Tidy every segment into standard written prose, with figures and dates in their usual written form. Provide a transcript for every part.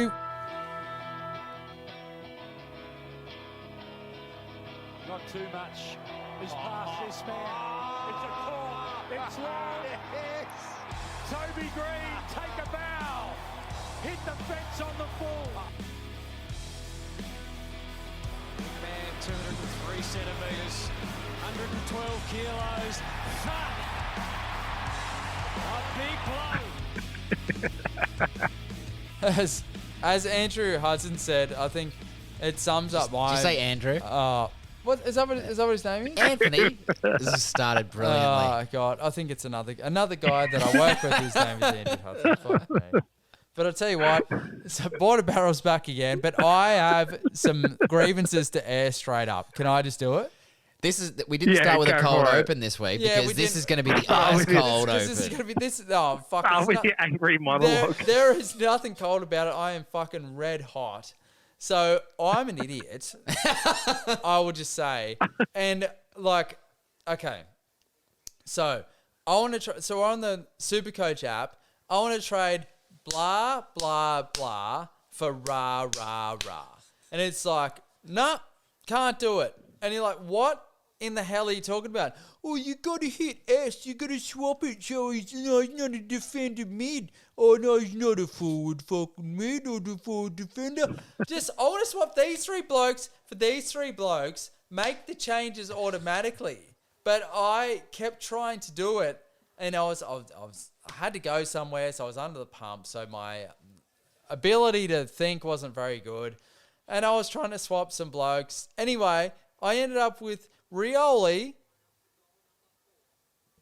do. Not too much is past this man. It's a call. It's long. Yes. Toby Green, take a bow. Hit the fence on the full. Big man, 203 centimetres, 112 kilos. A big blow. As Andrew Hudson said, I think it sums up my... Did you say Andrew? What is that what his name is? Anthony. This has started brilliantly. Oh, God. I think it's another guy that I work with whose name is Andrew Hudson. Fuck me. But I'll tell you what, so Border Barrel's back again, but I have some grievances to air straight up. Can I just do it? We didn't start with a cold open this week because this is going to be the ice cold open. This is going to be oh fuck. With the angry monologue. There is nothing cold about it. I am fucking red hot. So I'm an idiot. I will just say, and like, okay. So I want to try. So we're on the SuperCoach app. I want to trade blah blah blah for rah rah rah, and it's like, nah, can't do it. And you're like, what in the hell are you talking about? Oh, you got to hit S. You got to swap it so he's not a defender mid. Oh, no, he's not a forward fucking mid or the forward defender. I want to swap these three blokes for these three blokes, make the changes automatically. But I kept trying to do it, and I had to go somewhere, so I was under the pump, so my ability to think wasn't very good. And I was trying to swap some blokes. Anyway, I ended up with Rioli,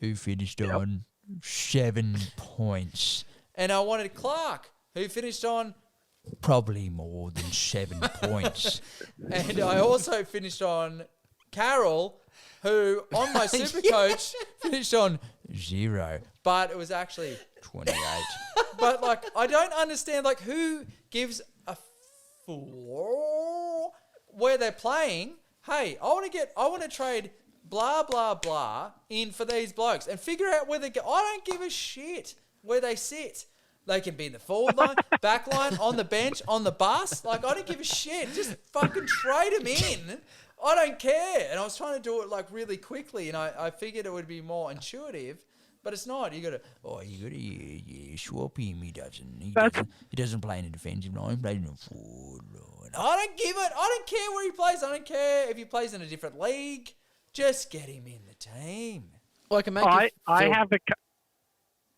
who finished on 7 points. And I wanted Clark, who finished on probably more than 7 points. And I also finished on Carroll, who on my SuperCoach finished on 0. But it was actually 28. But, like, I don't understand, like, who gives a flaw where they're playing? Hey, I want to trade blah, blah, blah in for these blokes and figure out where they go. I don't give a shit where they sit. They can be in the forward line, back line, on the bench, on the bus. Like, I don't give a shit. Just fucking trade them in. I don't care. And I was trying to do it, like, really quickly, and I figured it would be more intuitive, but it's not. You got to swap him. He doesn't play in the defensive line. He plays in the forward line. I don't give it. I don't care where he plays. I don't care if he plays in a different league. Just get him in the team. Well, I can make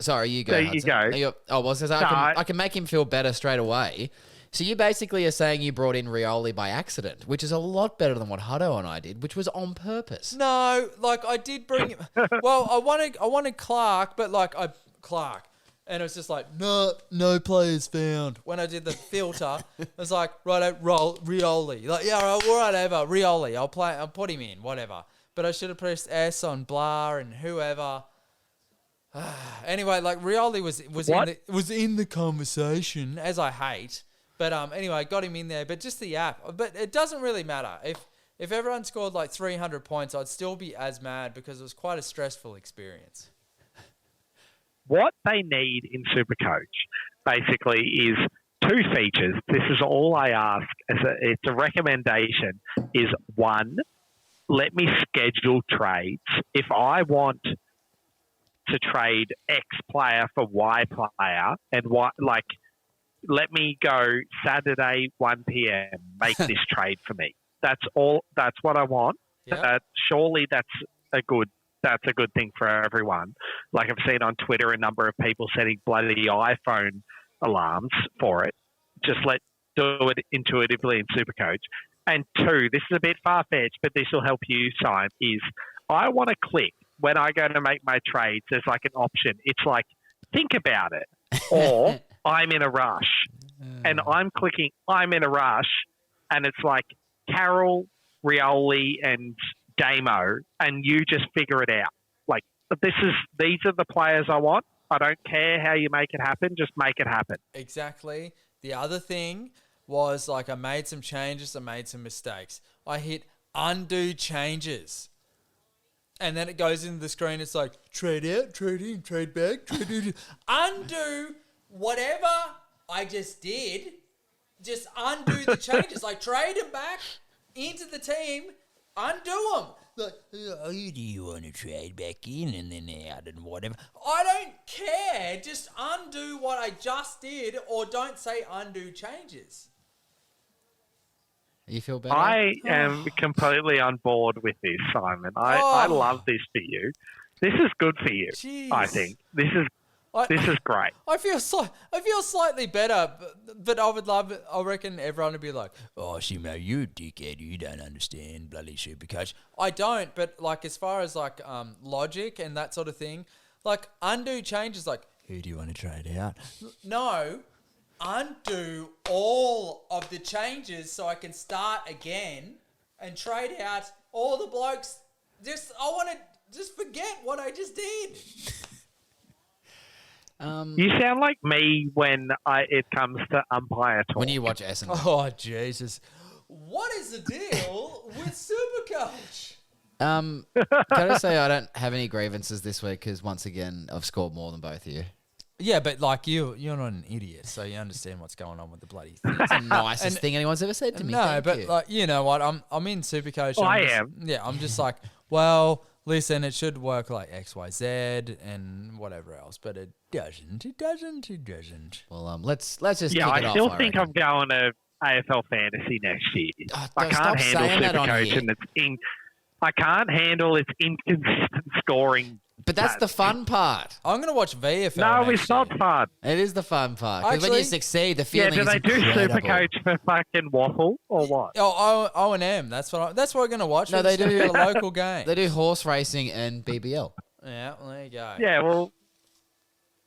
Sorry, you go. There you go. I can make him feel better straight away. So you basically are saying you brought in Rioli by accident, which is a lot better than what Huddo and I did, which was on purpose. No, like I did bring him. Well, I wanted Clark, but Clark. And it was just like, no players found. When I did the filter, it was like, right, Rioli. Like, yeah, whatever, Rioli. I'll put him in, whatever. But I should have pressed S on blah and whoever. Anyway, like Rioli was in the conversation, as I hate. But anyway, I got him in there. But just the app. But it doesn't really matter. If everyone scored like 300 points, I'd still be as mad because it was quite a stressful experience. What they need in SuperCoach basically is 2 features. This is all I ask. It's a recommendation. Is 1, let me schedule trades. If I want to trade X player for Y player and let me go Saturday 1 p.m. Make this trade for me. That's all. That's what I want. Yeah. Surely that's a good thing for everyone. Like I've seen on Twitter, a number of people setting bloody iPhone alarms for it. Just do it intuitively in SuperCoach. And 2, this is a bit far-fetched, but this will help you, Sime, is I want to click when I go to make my trades. There's like an option. It's like, think about it, or I'm in a rush. And I'm clicking, I'm in a rush, and it's like Carroll, Rioli, and Damo, and you just figure it out. Like, these are the players I want. I don't care how you make it happen. Just make it happen. Exactly. The other thing was, like, I made some changes. I made some mistakes. I hit undo changes. And then it goes into the screen. It's like, trade out, trade in, trade back, trade in. Undo whatever I just did just undo the changes. Like, trade him back into the team, undo them. Like, who do you want to trade back in and then out and whatever? I don't care. Just undo what I just did, or don't say undo changes. You feel better? I am completely on board with this, Simon. I love this for you. This is good for you. Jeez. I think this is great. I feel slightly better, but I would love it. I reckon everyone would be like, "Oh, Simo, you dickhead, you don't understand bloody SuperCoach." I don't, but like as far as like logic and that sort of thing, like undo changes. Like, who do you want to trade out? No, undo all of the changes so I can start again and trade out all the blokes. I want to just forget what I just did. You sound like me when it comes to umpire talk. When you watch Essendon. Oh, Jesus. What is the deal with SuperCoach? Can I say I don't have any grievances this week because, once again, I've scored more than both of you. Yeah, but like you're not an idiot, so you understand what's going on with the bloody thing. It's the nicest thing anyone's ever said to me. No, Thank but you. like you know what? I'm in SuperCoach. Well, I just, am. Yeah, I'm just like, well, listen, it should work like X, Y, Z, and whatever else, but it doesn't. It doesn't. Well, let's just kick it I off. still I think reckon. I'm going to AFL Fantasy next year. Oh, I don't can't stop saying that handle on SuperCoach here. and I can't handle its inconsistent scoring. But that's the fun part. I'm gonna watch VFL. No, next it's not year. fun. It is the fun part. Because when you Actually- succeed, the Yeah, feeling do is they do incredible. SuperCoach for fucking waffle or what? Oh, O&M. That's what we're gonna watch. No, We're they just do- gonna get a local game. They do horse racing and BBL. Yeah, well, there you go. Yeah, well,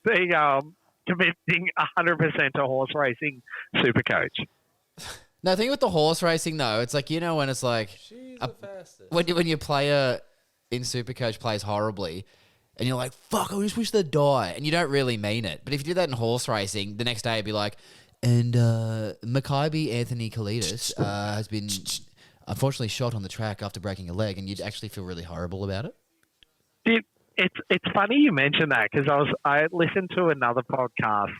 there you go. I'm committing 100% to horse racing SuperCoach. No, the thing with the horse racing, though, it's like, you know, when it's like, She's the fastest. when your player in SuperCoach plays horribly, and you're like, fuck, I just wish they'd die. And you don't really mean it. But if you do that in horse racing, the next day it'd be like, and Maccabi Anthony Kalidas has been unfortunately shot on the track after breaking a leg, and you'd actually feel really horrible about it. It's funny you mentioned that because I listened to another podcast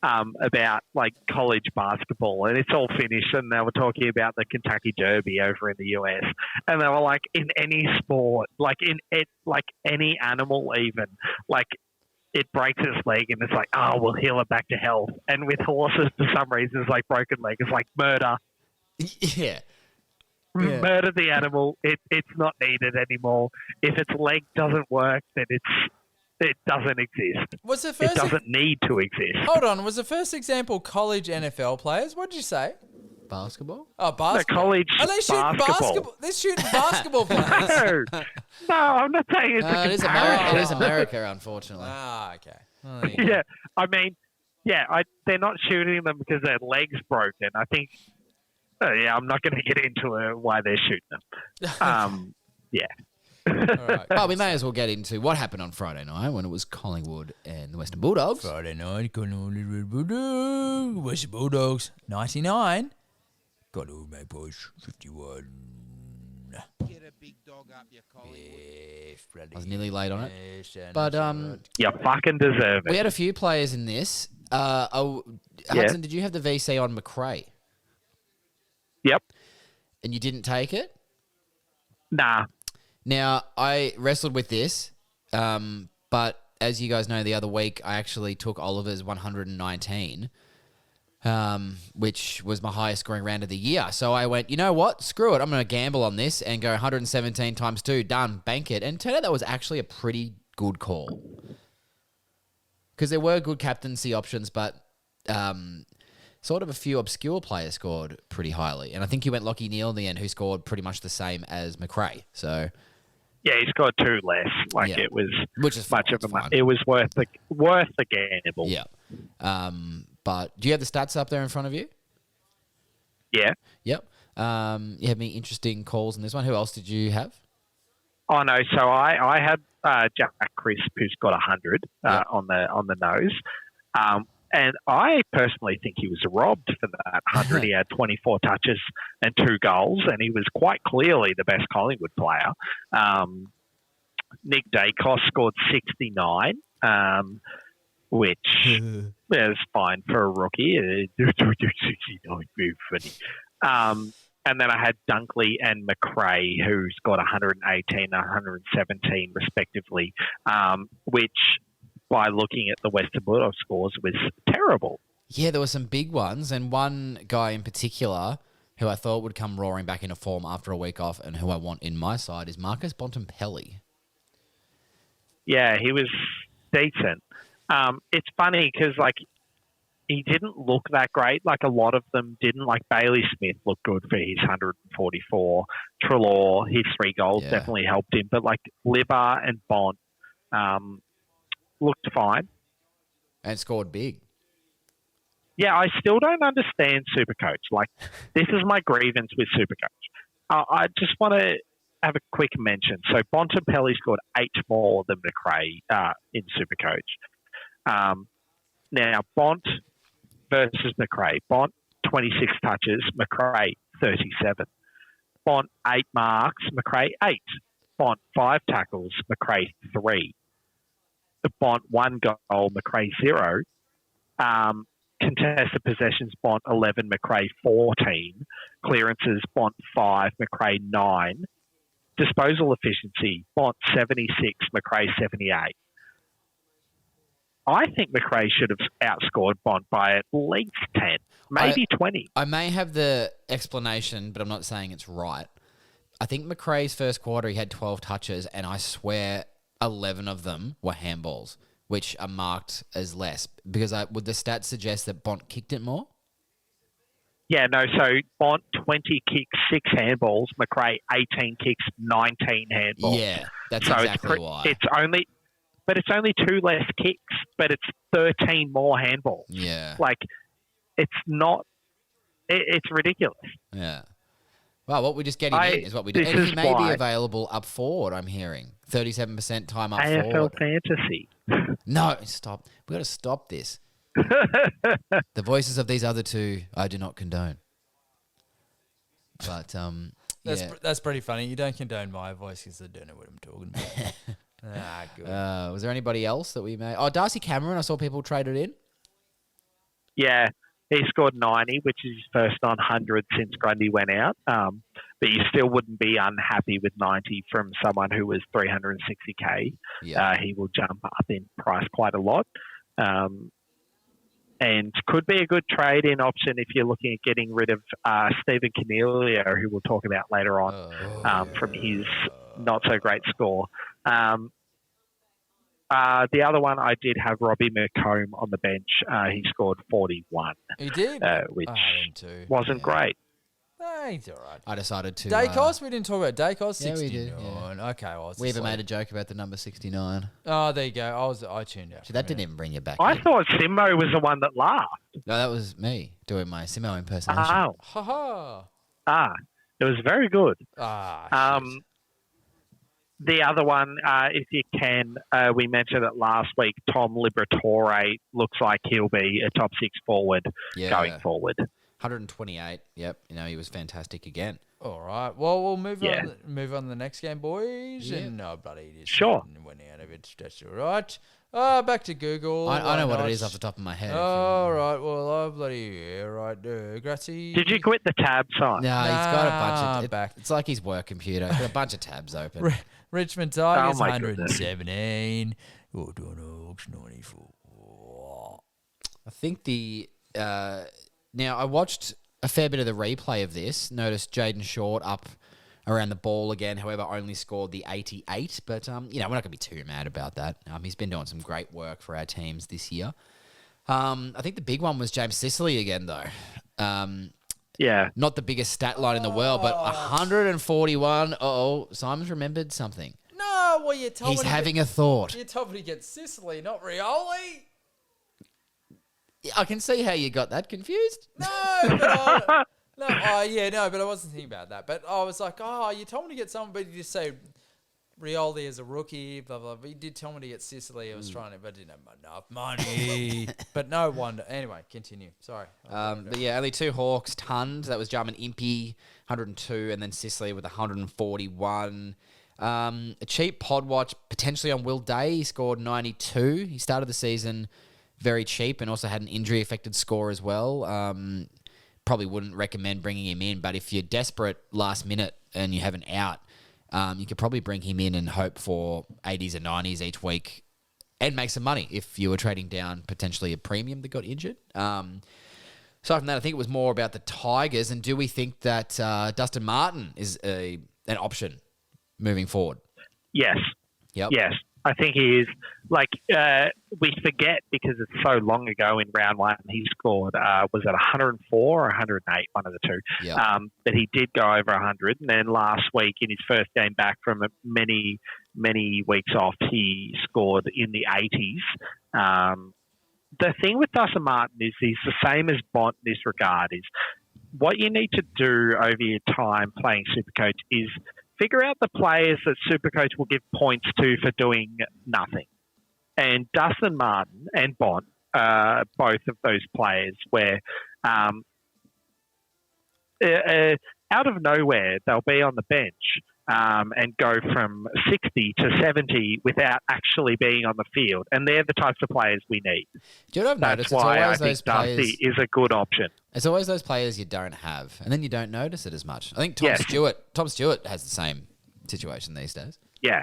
about like college basketball, and it's all finished, and they were talking about the Kentucky Derby over in the US, and they were like, in any sport, like like any animal, even like it breaks its leg, and it's like, oh, we'll heal it back to health. And with horses, for some reason, it's like broken leg. It's like murder. Yeah. Murder the animal. It's not needed anymore. If its leg doesn't work, then it doesn't exist. Was the It first? doesn't need to exist. Hold on. Was the first exple college NFL players? What did you say? Basketball? Oh, basketball. college Are they shooting basketball. They're shooting basketball players. No, I'm not saying it's a It is comparison. America. It is America, unfortunately. Ah, okay. Well, there you go. Yeah, I mean, they're not shooting them because their legs broken. I think, I'm not going to get into why they're shooting them. Yeah. All right. But we may as well get into what happened on Friday night when it was Collingwood and the Western Bulldogs. Friday night, Collingwood Bulldogs, West Bulldogs, 99. Collingwood Magpies, 51. Get a big dog up your collar. I was nearly late on it. Yes, But You fucking deserve we it. had a few players in this. Hudson, did you have the VC on McRae? Yep. And you didn't take it? Nah. Now, I wrestled with this, but as you guys know, the other week I actually took Oliver's 119, which was my highest scoring round of the year. So I went, you know what? Screw it. I'm going to gamble on this and go 117 times 2, done, bank it. And it turned out that was actually a pretty good call. Because there were good captaincy options, but sort of a few obscure players scored pretty highly. And I think you went Lockie Neal in the end, who scored pretty much the same as McRae. So... Yeah, he scored 2 less. Like Yeah. it was Which is much fine, of a. it's fine. It was worth the gamble. Yeah. But do you have the stats up there in front of you? Yeah. Yep. You have any interesting calls in this one? Who else did you have? Oh no! So I had Jack Crisp, who's got 100 on the nose, and I personally think he was robbed for that 100. He had 24 touches and 2 goals, and he was quite clearly the best Collingwood player. Nick Dacos scored 69. which is fine for a rookie. 69, very funny. And then I had Dunkley and McRae, who's got 118 and 117 respectively, which by looking at the Western Bulldogs scores was terrible. Yeah, there were some big ones, and one guy in particular who I thought would come roaring back into form after a week off and who I want in my side is Marcus Bontempelli. Yeah, he was decent. It's funny because, like, he didn't look that great. Like, a lot of them didn't. Like, Bailey Smith looked good for his 144. Treloar, his 3 goals definitely helped him. But, like, Libba and Bont looked fine. And scored big. Yeah, I still don't understand SuperCoach. Like, this is my grievance with SuperCoach. I just want to have a quick mention. So, Bontempelli scored 8 more than McRae in SuperCoach. Now, Bont versus McRae. Bont, 26 touches. McRae, 37. Bont, 8 marks. McRae, 8. Bont, 5 tackles. McRae, 3. The Bont, 1 goal. McRae, 0. Contested possessions, Bont, 11. McRae, 14. Clearances, Bont, 5. McRae, 9. Disposal efficiency, Bont, 76. McRae, 78. I think McRae should have outscored Bont by at least 10, maybe 20. I may have the explanation, but I'm not saying it's right. I think McRae's first quarter, he had 12 touches, and I swear 11 of them were handballs, which are marked as less. Because would the stats suggest that Bont kicked it more? Yeah, no, so Bont, 20 kicks, 6 handballs. McRae, 18 kicks, 19 handballs. Yeah, that's exactly why. It's only 2 less kicks, but it's 13 more handballs. Yeah. Like, it's not... It's ridiculous. Yeah. Well, what we just get him in is what we do. And he may be available up forward, I'm hearing. 37% time up AFL forward. fantasy. No, stop. We've got to stop this. The voices of these other two, I do not condone. But, That's pretty funny. You don't condone my voice because I don't know what I'm talking about. Good. Was there anybody else that we made? Oh, Darcy Cameron, I saw people traded in. Yeah, he scored 90, which is his first 100 since Grundy went out. But you still wouldn't be unhappy with 90 from someone who was 360K. Yeah. He will jump up in price quite a lot. And could be a good trade-in option if you're looking at getting rid of Stephen Cornelio, who we'll talk about later on, from his not-so-great score. The other one, I did have Robbie McComb on the bench. He scored 41. He did? Which too. wasn't great. No, he's all right. I decided to... Dacos? We didn't talk about Dacos? 69. Yeah, we did. Yeah. Okay. Well, We even made a joke about the number 69. Oh, there you go. I tuned out. See, that didn't even bring you back. I in. thought Simo was the one that laughed. No, that was me doing my Simo impersonation. Oh. Ha-ha. It was very good. Shit. The other one, if you can, we mentioned it last week, Tom Liberatore looks like he'll be a top 6 forward going forward. 128. Yep. He was fantastic again. All right. Well, we'll move on. Move on to the next game, boys. Yeah. And no, bloody it is. Sure. Went out of it. That's all right. Back to Google. I know what it is off the top of my head. All right. Well, Grazie. Did you quit the tab sign? No, he's got a bunch of... back. It's like his work computer. He's got a bunch of tabs open. Richmond Tigers, Oh, my 117. You're doing Hawks, 94. I think now, I watched a fair bit of the replay of this. Noticed Jaden Short up around the ball again. However, only scored the 88. But, we're not going to be too mad about that. He's been doing some great work for our teams this year. I think the big one was James Sicily again, though. Yeah. Not the biggest stat line in the world, but 141. Uh-oh, Simon's remembered something. No, well, you told me. He's having a thought. You told me to get Sicily, not Rioli. I can see how you got that confused. No, but but I wasn't thinking about that. But I was like, you told me to get someone, but you just say Rioli as a rookie, blah, blah, blah. You did tell me to get Sicily. I was trying to, but I didn't have enough money. But no wonder. Anyway, continue. Sorry. But yeah, only 2 Hawks tonned. That was Jarman Impey, 102, and then Sicily with 141. A cheap pod watch potentially on Will Day. He scored 92. He started the season very cheap and also had an injury-affected score as well. Probably wouldn't recommend bringing him in, but if you're desperate last minute and you have an out, you could probably bring him in and hope for 80s and 90s each week and make some money if you were trading down potentially a premium that got injured. Aside from that, I think it was more about the Tigers. And do we think that Dustin Martin is an option moving forward? Yes. Yep. Yes. I think he is. Like, we forget because it's so long ago in round one, he scored, was it 104 or 108, one of the two. Yep. But he did go over 100. And then last week, in his first game back from many, many weeks off, he scored in the 80s. The thing with Dustin Martin is he's the same as Bont in this regard. Is what you need to do over your time playing Supercoach is figure out the players that Supercoach will give points to for doing nothing. And Dustin Martin and Bont, both of those players, where out of nowhere they'll be on the bench and go from 60 to 70 without actually being on the field. And they're the types of players we need. Do you know what I've That's noticed? why I It's always think those players. Dusty is a good option. It's always those players you don't have, and then you don't notice it as much. I think Yes. Tom Stewart has the same situation these days. Yeah.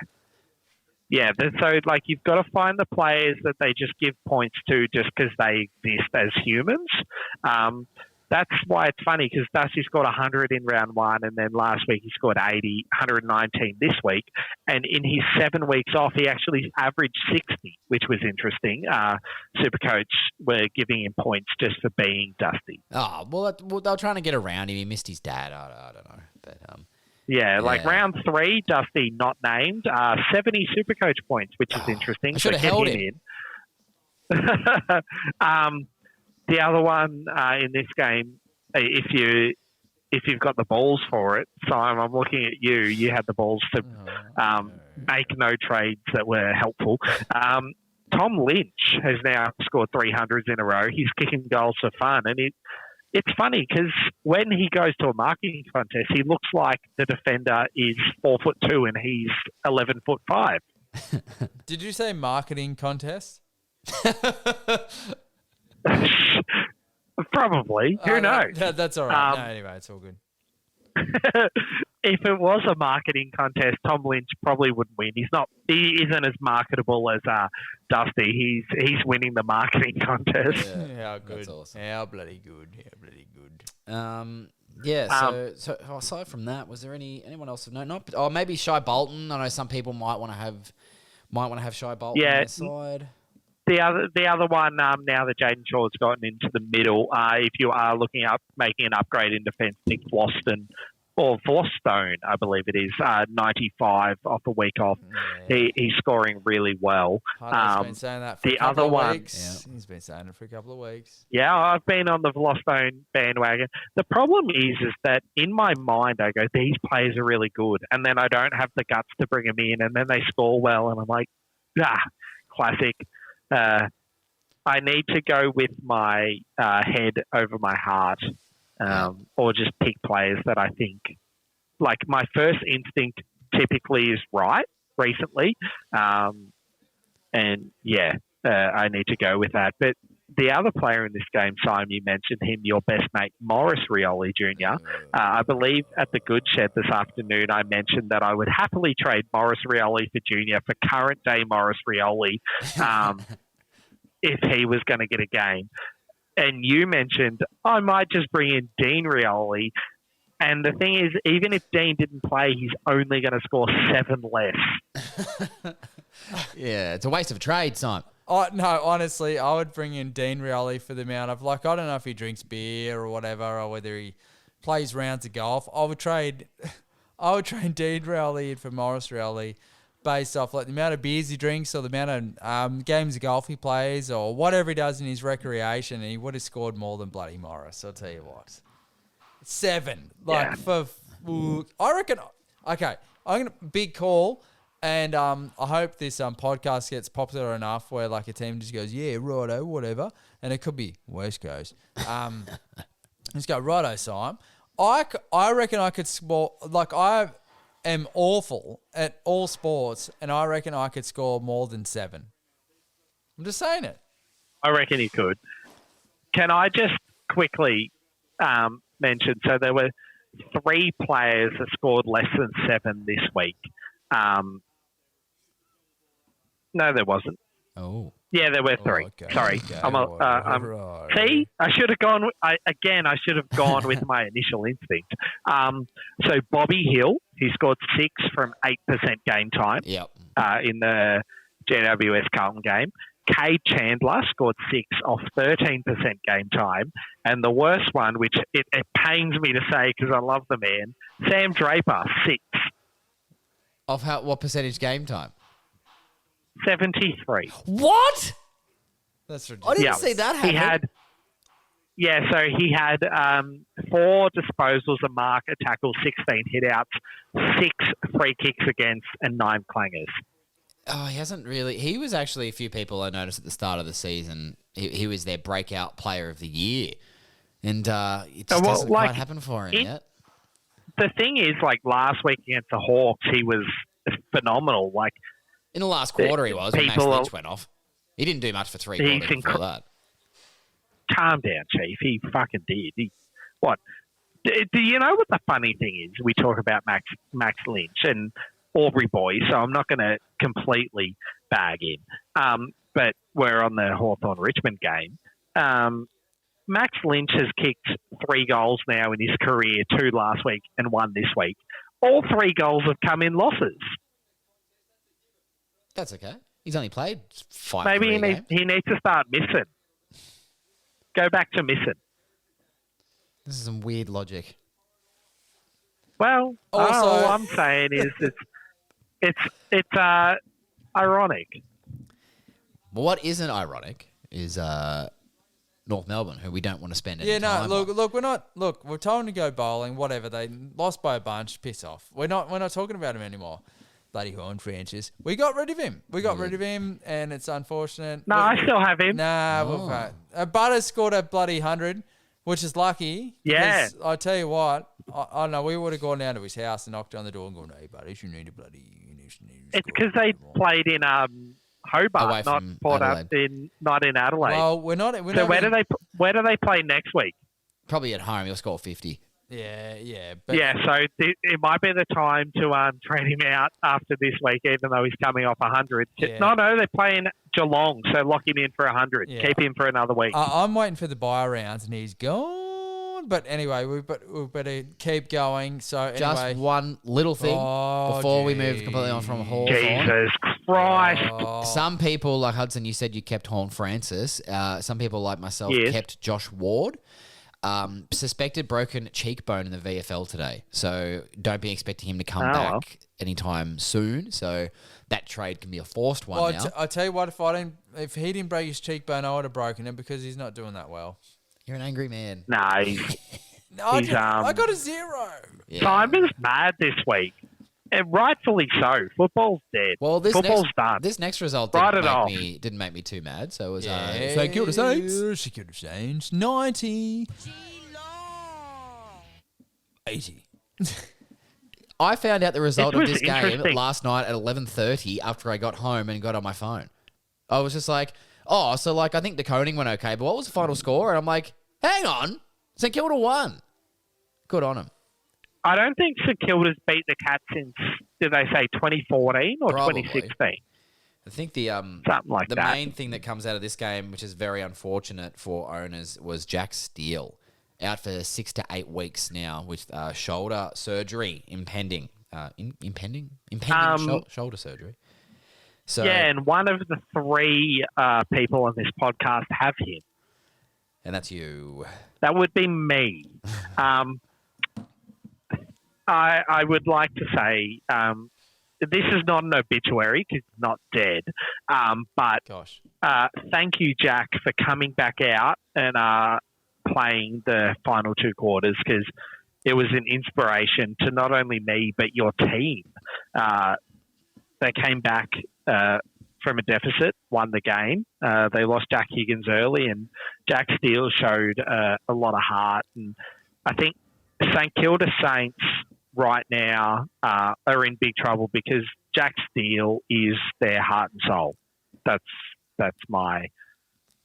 Yeah, so like you've got to find the players that they just give points to just because they exist as humans. That's why it's funny because Dusty scored 100 in round one, and then last week he scored 80, 119 this week. And in his 7 weeks off, he actually averaged 60, which was interesting. Supercoach were giving him points just for being Dusty. Oh, well, they were trying to get around him. He missed his dad. I don't know. But, Yeah, like round 3, Dusty not named, 70 Supercoach points, which is interesting. I should have held him. In. The other one in this game, if you've got the balls for it, Sime, I'm looking at you. You had the balls to make no trades that were helpful. Tom Lynch has now scored 300s in a row. He's kicking goals for fun, and it's funny because when he goes to a marking contest, he looks like the defender is 4'2" and he's 11'5". Did you say marketing contest? Probably. Who knows? That's all right. No, anyway, it's all good. If it was a marketing contest, Tom Lynch probably wouldn't win. He isn't as marketable as Dusty. He's winning the marketing contest. Yeah, how good. That's awesome. How bloody good. How bloody good. So aside from that, was there anyone else of note? Maybe Shai Bolton. I know some people might want to have Shai Bolton on their side. The other one, now that Jaden Shaw's gotten into the middle, if you are looking up making an upgrade in defence, Nick Floston, or Forstone, I believe it is, 95 off a week off. Yeah. He's scoring really well. Huddo's been saying that for a couple of weeks. Yeah. He's been saying it for a couple of weeks. Yeah, I've been on the Flosstone bandwagon. The problem is that in my mind, I go, these players are really good, and then I don't have the guts to bring them in, and then they score well, and I'm like, classic. I need to go with my head over my heart, or just pick players that I think, like my first instinct typically is right recently. I need to go with that. But the other player in this game, Sime, you mentioned him, your best mate, Morris Rioli Jr. I believe at the Good Shed this afternoon, I mentioned that I would happily trade Morris Rioli for Jr. for current day Morris Rioli if he was going to get a game. And you mentioned, I might just bring in Dean Rioli. And the thing is, even if Dean didn't play, he's only going to score 7 less. Yeah, it's a waste of a trade, Simon. No, honestly, I would bring in Dean Rioli for the amount of, I don't know if he drinks beer or whatever, or whether he plays rounds of golf. I would trade Dean Rioli in for Morris Rioli based off the amount of beers he drinks or the amount of games of golf he plays or whatever he does in his recreation, and he would have scored more than bloody Morris, I'll tell you what. 7. I reckon, okay, I'm going to, big call, and I hope this podcast gets popular enough where a team just goes, yeah, righto, whatever, and it could be West Coast. Let's go, righto, Sime. I reckon I could score, I am awful at all sports, and I reckon I could score more than 7. I'm just saying it. I reckon he could. Can I just quickly mention? So there were 3 players that scored less than 7 this week. No, there wasn't. Oh. Yeah, there were 3. Okay, Sorry. okay, I'm see, I should have gone. I should have gone with my initial instinct. So Bobby Hill, he scored 6 from 8% game time. Yep. In the GWS Carlton game. Cade Chandler scored 6 off 13% game time. And the worst one, which it pains me to say because I love the man, Sam Draper, 6. Of what percentage game time? 73. What? That's I ridiculous. didn't see that happen. He had 4 disposals, a mark, a tackle, 16 hitouts, 6 free kicks against, and 9 clangers. Oh, he hasn't really. He was actually a few people I noticed at the start of the season. He was their breakout player of the year. And it just doesn't quite happen for him yet. The thing is, last week against the Hawks, he was phenomenal. In the last quarter, he was when Max Lynch went off. He didn't do much for 3 quarters before that. Calm down, Chief. He fucking did. What? Do you know what the funny thing is? We talk about Max Lynch and Aubrey boy, so I'm not going to completely bag him. But we're on the Hawthorn-Richmond game. Max Lynch has kicked 3 goals now in his career, 2 last week and 1 this week. All 3 goals have come in losses. That's okay. He's only played 5 Maybe games. he needs to start missing. Go back to missing. This is some weird logic. Well, all I'm saying is it's ironic. Well, what isn't ironic is North Melbourne, who we don't want to spend any time on. Look, we're not. Look, we're told to go bowling. Whatever, they lost by a bunch. Piss off. We're not talking about him anymore. Bloody Horn Francis. We got rid of him. And it's unfortunate. No, I still have him. Nah, Butters scored a bloody 100, which is lucky. Yeah. I tell you what, I don't know, we would have gone down to his house and knocked on the door and gone, hey, Butters, you need a bloody... It's because they played in Hobart, not Port Adelaide. Not in Adelaide. Well, we're not... Where do they play next week? Probably at home. He'll score 50. Yeah. So it might be the time to trade him out after this week, even though he's coming off 100. Yeah. No, they're playing Geelong, so lock him in for 100. Yeah. Keep him for another week. I'm waiting for the buy rounds, and he's gone. But anyway, we better keep going. So anyway, just one little thing before we move completely on from Hawthorn. Jesus Christ. Some people, like Hudson, you said you kept Horn Francis. Some people, like myself, kept Josh Ward. Suspected broken cheekbone in the VFL today. So don't be expecting him to come back anytime soon. So that trade can be a forced one now. I tell you what, if he didn't break his cheekbone, I would have broken it because he's not doing that well. You're an angry man. No, I got a 0. Yeah. Simon's mad this week. And rightfully so. Football's dead. Well, Football's done. This next result didn't make me too mad. So it was St Kilda Saints. St Kilda Saints 90. 80. I found out the result of this game last night at 11:30 after I got home and got on my phone. I was just like, I think the coning went okay, but what was the final score? And I'm like, hang on, St Kilda won. Good on them. I don't think St Kilda's beat the Cats since, did they say 2014 or 2016? I think something like the that. main thing that comes out of this game, which is very unfortunate for owners, was Jack Steele. Out for 6 to 8 weeks now with shoulder surgery impending. Shoulder surgery. So, and one of the 3 people on this podcast have him. And that's you. That would be me. I would like to say this is not an obituary because he's not dead. But thank you, Jack, for coming back out and playing the final 2 quarters because it was an inspiration to not only me but your team. They came back from a deficit, won the game. They lost Jack Higgins early, and Jack Steele showed a lot of heart. And I think St Kilda Saints right now are in big trouble because Jack Steele is their heart and soul. That's my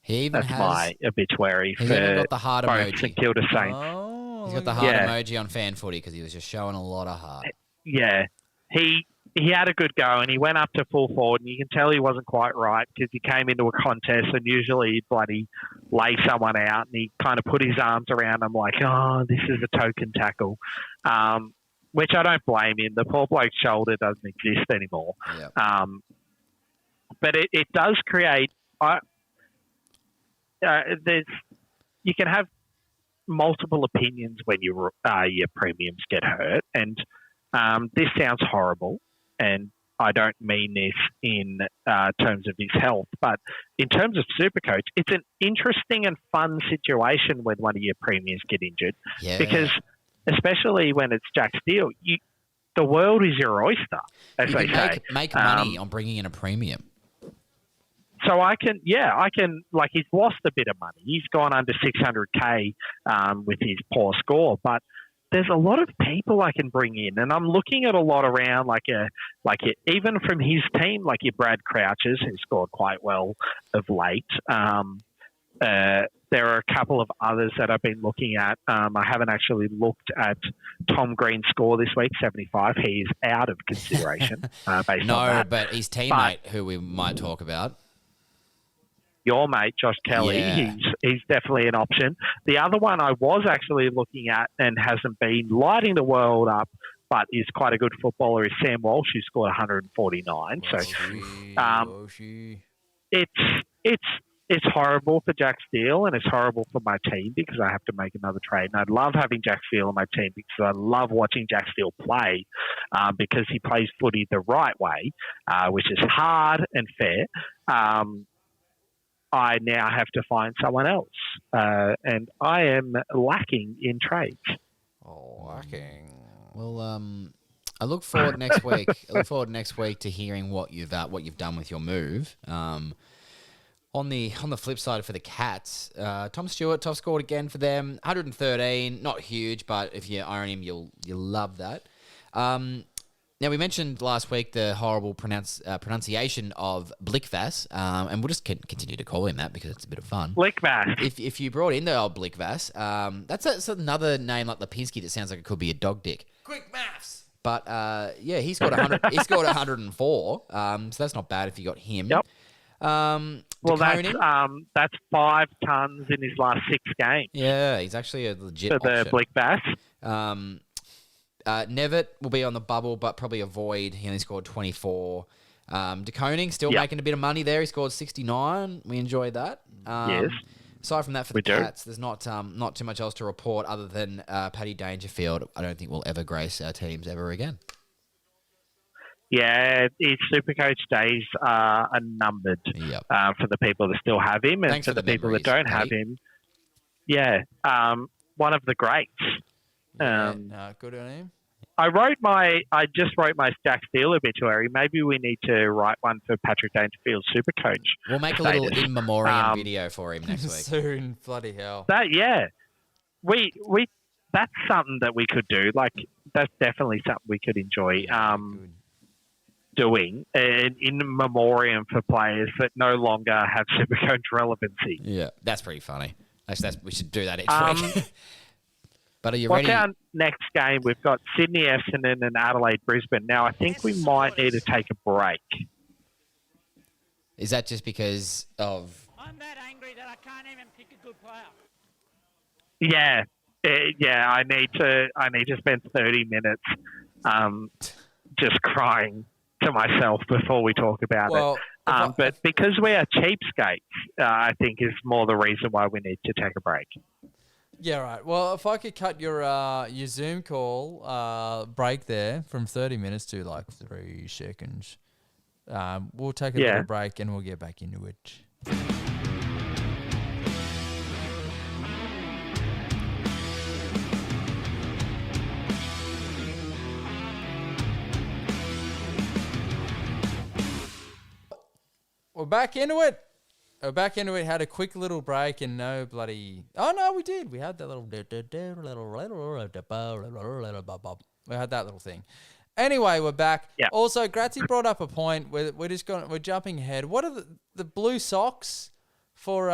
He even That's my obituary he's for even got the heart both emoji. St Kilda Saints. Oh, He's got the heart emoji on fan footy because he was just showing a lot of heart. Yeah, he had a good go and he went up to full forward and you can tell he wasn't quite right because he came into a contest and usually he'd bloody lay someone out and he kind of put his arms around them like, oh, this is a token tackle, which I don't blame him. The poor bloke's shoulder doesn't exist anymore. Yep. But it does create you can have multiple opinions when your premiums get hurt and this sounds horrible and I don't mean this in terms of his health, but in terms of SuperCoach, it's an interesting and fun situation when one of your premiums get injured because especially when it's Jack Steele, the world is your oyster, as you they can say. Make money on bringing in a premium. So I can, like he's lost a bit of money. He's gone under 600K with his poor score, but there's a lot of people I can bring in, and I'm looking at a lot around, even from his team, like your Brad Crouches, who scored quite well of late. There are a couple of others that I've been looking at. I haven't actually looked at Tom Green's score this week, 75. He is out of consideration based on that. No, but his teammate, who we might talk about. Your mate, Josh Kelly, he's definitely an option. The other one I was actually looking at and hasn't been lighting the world up, but is quite a good footballer, is Sam Walsh, who scored 149. It's horrible for Jack Steele and it's horrible for my team because I have to make another trade. And I'd love having Jack Steele on my team because I love watching Jack Steele play because he plays footy the right way, which is hard and fair. I now have to find someone else, and I am lacking in trades. Lacking. Well, I look forward next week. To hearing what you've done with your move. On the flip side for the Cats, Tom Stewart top scored again for them, 113. Not huge, but if you own him, you'll love that. Now, we mentioned last week the horrible pronunciation of Blickvass, and we'll just continue to call him that because it's a bit of fun. Blickvass. If you brought in the old Blickvass, that's another name like Lipinski that sounds like it could be a dog dick. Quick maths. But, he scored 100. He scored 104, so that's not bad if you got him. Yep. Well, that's 5 tons in his last 6 games. Yeah, he's actually a legit for the Blickvass. Nevitt will be on the bubble, but probably a void. He only scored 24. De Koning still making a bit of money there. He scored 69. We enjoyed that. Yes. Aside from that, for the Cats, there's not too much else to report other than Paddy Dangerfield. I don't think will ever grace our teams ever again. Yeah, his SuperCoach days are numbered for the people that still have him, and Thanks for the people that don't have him. Yeah, one of the greats. Good on him. I just wrote my Jack Steele obituary. Maybe we need to write one for Patrick Dangerfield's SuperCoach. We'll make a little in memoriam video for him next week. Soon, bloody hell. We that's something that we could do. Like that's definitely something we could enjoy doing in memoriam for players that no longer have SuperCoach relevancy. Yeah, that's pretty funny. We should do that each week. But are you ready? What's our next game? We've got Sydney Essendon and Adelaide Brisbane. Now, I think we might need to take a break. Is that just because of... I'm that angry that I can't even pick a good player. Yeah. I need to spend 30 minutes just crying to myself before we talk about it. But because we are cheapskates, I think is more the reason why we need to take a break. Yeah, right. Well, if I could cut your Zoom call break there from 30 minutes to like 3 seconds, we'll take a little break and we'll get back into it. We're back into it. Had a quick little break and no bloody... Oh, no, we did. We had that little... We had that little thing. Anyway, we're back. Yeah. Also, Grazzi brought up a point. We're jumping ahead. What are the Blue Sox for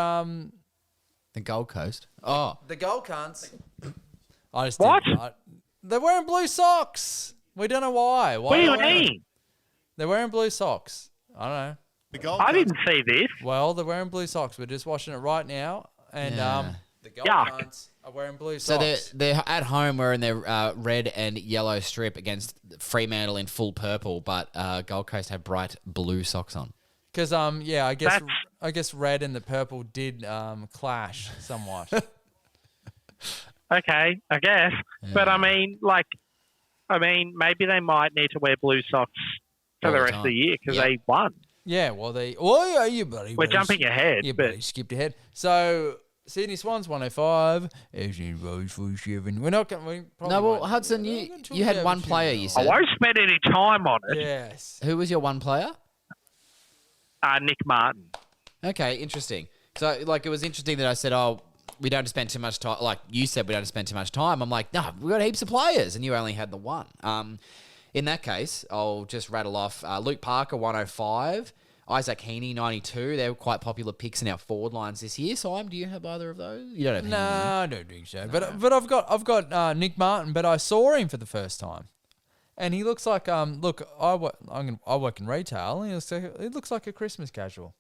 The Gold Coast. Oh, the Gold Cunts. I just What? They're wearing blue socks. We don't know why. What do you mean? They're wearing blue socks. I don't know. The Gold I Cunts. didn't see this. Well, they're wearing blue socks. We're just watching it right now, and Yeah. the Gold Yuck. Cunts are wearing blue so socks. they're at home wearing their red and yellow strip against Fremantle in full purple, but Gold Coast have bright blue socks on. Because yeah, I guess That's- red and the purple did clash somewhat. Okay, I guess. But I mean, maybe they might need to wear blue socks for All the the rest of the time. year because Yeah. they won. Yeah, well, yeah, you buddy. We're jumping ahead, Yeah, but- buddy, skipped ahead. So Sydney Swans 105. Asian Rose 47. We're not going. We probably No, well, won't- Hudson, we're you not gonna had talk one about player, you you know. said. I won't spend any time on it. Yes. Who was your one player? Nick Martin. Okay, interesting. So, like, it was interesting that I said, oh, we don't spend too much time. Like, you said we don't spend too much time. I'm like, no, we've got heaps of players, and you only had the one. In that case, I'll just rattle off Luke Parker, 105. Isaac Heaney, 92. They were quite popular picks in our forward lines this year. Sime, do you have either of those? You don't have Heaney. No, I don't think so. But I've got Nick Martin, but I saw him for the first time, and he looks like look, I work in retail. And he looks like a Christmas casual.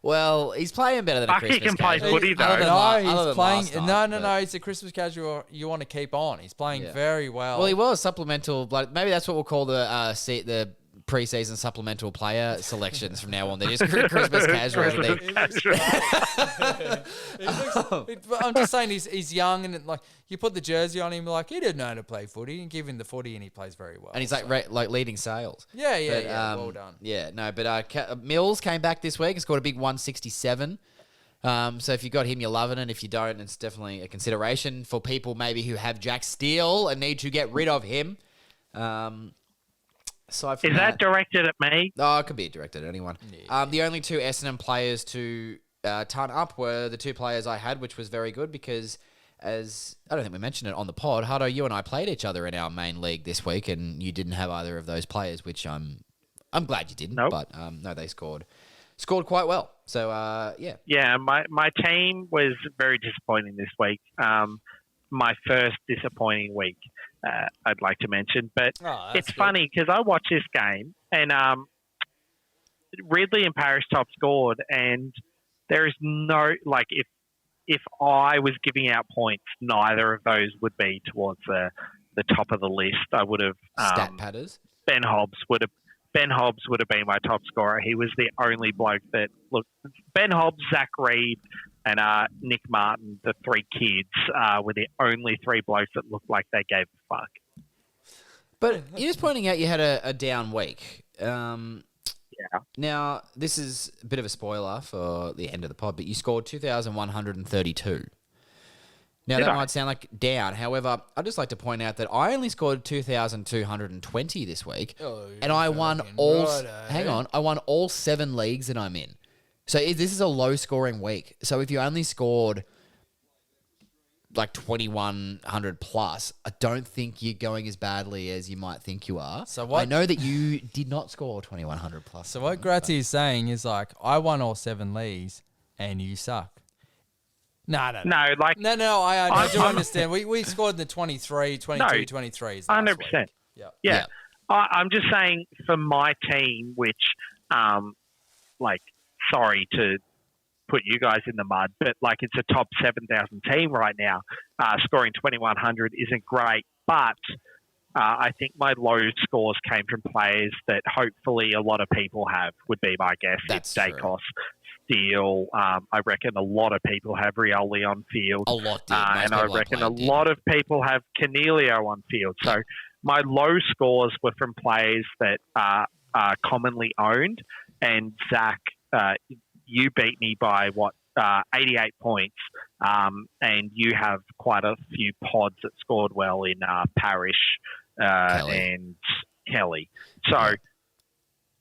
Well, he's playing better than a Fuck, he Christmas can play casual. footy, though. Other than No, other he's than playing. last time, No. but- He's a Christmas casual you want to keep on. He's playing Yeah. very well. Well, he was supplemental. Like, maybe that's what we'll call the preseason supplemental player selections from now on. They're just Christmas casual. They- I'm just saying he's young and like you put the jersey on him, like he didn't know how to play footy, and give him the footy and he plays very well. And he's like leading sales. Yeah, But, well done. Yeah, no, but Mills came back this week and scored a big 167. So if you got him, you're loving it. If you don't, it's definitely a consideration for people maybe who have Jack Steele and need to get rid of him. Aside from Is that directed at me? Oh, it could be directed at anyone. The only two Essendon players to ton up were the two players I had, which was very good because, as I don't think we mentioned it on the pod, Huddo, you and I played each other in our main league this week, and you didn't have either of those players, which I'm glad you didn't. Nope. But no, they scored quite well. So yeah. Yeah, my team was very disappointing this week. My first disappointing week, I'd like to mention. But it's funny because I watched this game and Ridley and Parrish top scored, and there is no, like, if I was giving out points, neither of those would be towards the top of the list. I would have Stat padders. Ben Hobbs would have been my top scorer. He was the only bloke that looked. Ben Hobbs, Zach Reed, and Nick Martin, the three kids, were the only three blokes that looked like they gave a fuck. But you're just pointing out you had a down week. Yeah. Now, this is a bit of a spoiler for the end of the pod, but you scored 2,132. Now, Did that I? might sound like down. However, I'd just like to point out that I only scored 2,220 this week, and I won all. Hang on, I won all 7 leagues that I'm in. So this is a low-scoring week. So if you only scored like 2,100 plus, I don't think you're going as badly as you might think you are. So what- I know that you did not score 2,100 plus. So what Gratty is saying is like, I won all 7 leagues and you suck. No. No, like No, I do I'm- understand. We scored the 23, 22, No, 23s. 100%. Yeah. Yeah. I'm just saying for my team, which, sorry to put you guys in the mud, but like it's a top 7,000 team right now. Scoring 2,100 isn't great, but I think my low scores came from players that hopefully a lot of people have, would be my guess. That's it's true. Dacos, Steele. I reckon a lot of people have Rioli on field. A lot did. Most And I people reckon a played did. lot of people have Cornelio on field. So my low scores were from players that are commonly owned. And Zach, you beat me by 88 points. And you have quite a few pods that scored well in Parrish Kelly. and Kelly. So